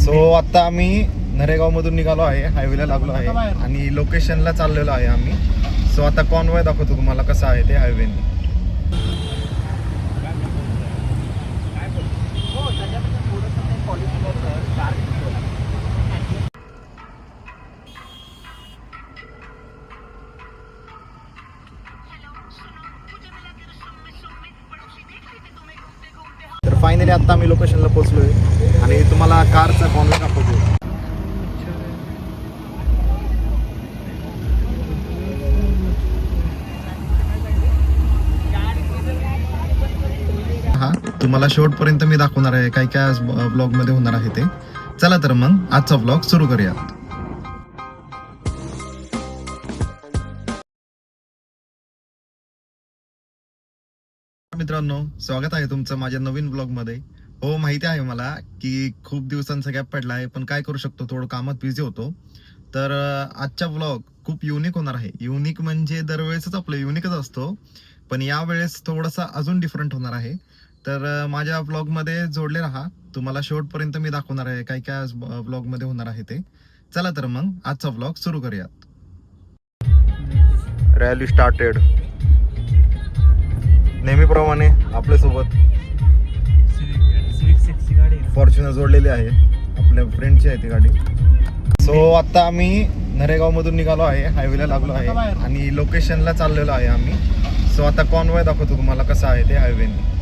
So आता आम्ही नरेगाव मधून निघालो आहे, हायवेला लागलो आहे आणि लोकेशनला चाललेलो आहे आम्ही. सो आता कॉन्वॉय दाखवतो तुम्हाला कसं आहे ते हायवेने. तर फायनली आता आम्ही लोकेशनला पोहोचलोय आणि तुम्हाला कारचा कॉन्वॉय दाखवतो. हा तुम्हाला शेवटपर्यंत मी दाखवणार आहे काय काय ब्लॉग मध्ये होणार आहे ते. चला तर मग आजचा ब्लॉग सुरू करूयात. मित्रांनो, स्वागत आहे तुमचं माझ्या नवीन ब्लॉग मध्ये. हो, माहिती आहे मला की खूप दिवसांचा गॅप पडला आहे, पण काय करू शकतो, थोडं कामात बिझी होतो. तर आजचा ब्लॉग खूप युनिक होणार आहे. युनिक म्हणजे दरवेळेसच आपलं युनिकच असतो, पण यावेळेस थोडासा अजून डिफरंट होणार आहे. तर माझ्या ब्लॉग मध्ये जोडले राहा. तुम्हाला शेवटपर्यंत मी दाखवणार आहे काय काय ब्लॉग मध्ये होणार आहे ते. चला तर मग आजचा ब्लॉग सुरू करूयात. Rally started. नेहमीप्रमाणे आपल्यासोबत फॉर्च्युनर जोडलेली आहे, आपल्या फ्रेंडची आहे ती गाडी. सो आता आम्ही नरेगाव मधून निघालो आहे, हायवेला लागलो आहे आणि लोकेशनला चाललेलो आहे आम्ही. सो आता कॉन्वॉय दाखवतो तुम्हाला कसं आहे ते हायवेने.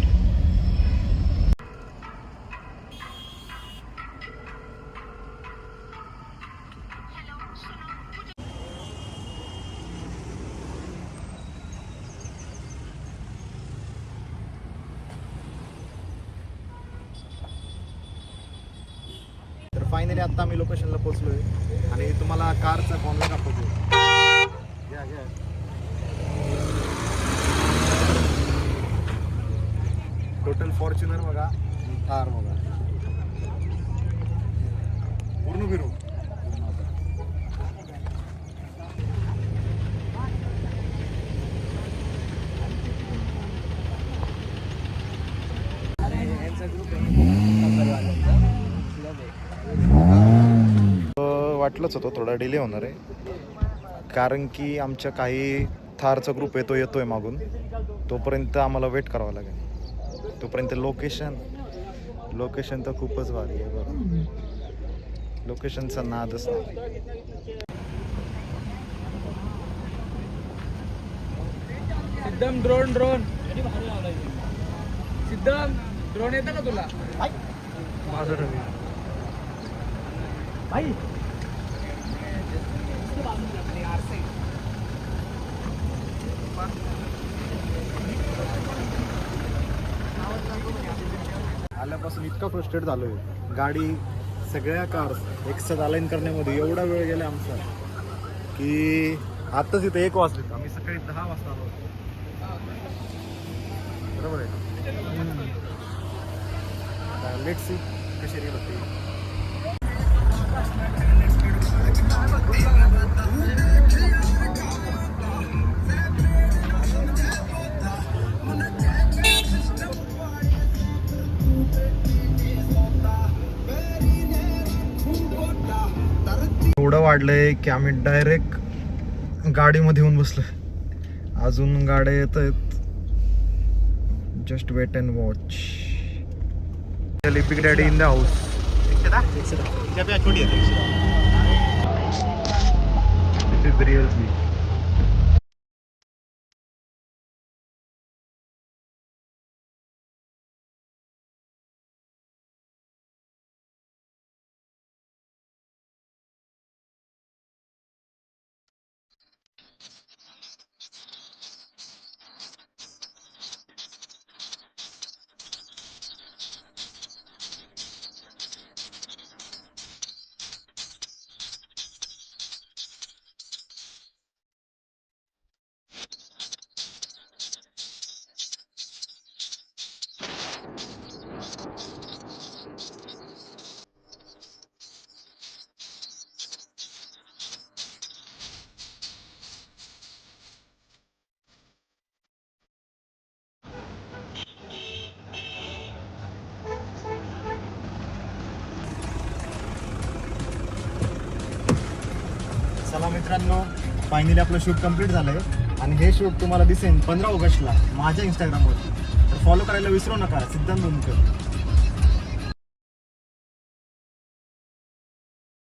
तर फायनली आता आम्ही लोकेशनला पोहोचलोय आणि तुम्हाला कारचा कॉन्वॉय दाखवतो. टोटल फॉर्च्युनर बघा, थार बघा, पूर्ण फिरू. वाटलंच होतं थोडा डिले होणार आहे, कारण की आमच्या काही थारचा ग्रुप येतोय मागून. तोपर्यंत आम्हाला वेट करावं लागेल. तोपर्यंत लोकेशन तर खूपच भारी आहे बघा. लोकेशनचा नादच नाही. सिद्धम ड्रोन सिद्धम ड्रोन येतं का तुला? माझं रवी भाई आल्यापासून इतका फ्रस्ट्रेट झालोय. गाडी सगळ्या कार्स एकसाथ अलाइन करण्यामध्ये एवढा वेळ गेला आमचा की आत्ताच इथं 1 वाजले. आम्ही सकाळी 10 वाजता आलो. बरोबर आहे का? लेट सी कशी रील होती. एवढं वाढलंय की आम्ही डायरेक्ट गाडीमध्ये येऊन बसलोय. अजून गाड्या येत आहेत. Just wait and watch. Big daddy in the house. This is real. चला मित्रांनो, फायनली आपलं शूट कम्प्लीट झालंय आणि हे शूट तुम्हाला दिसेल 15 ऑगस्टला माझ्या इंस्टाग्रामवरती. तर फॉलो करायला विसरू नका, सिद्धांत दोनकर.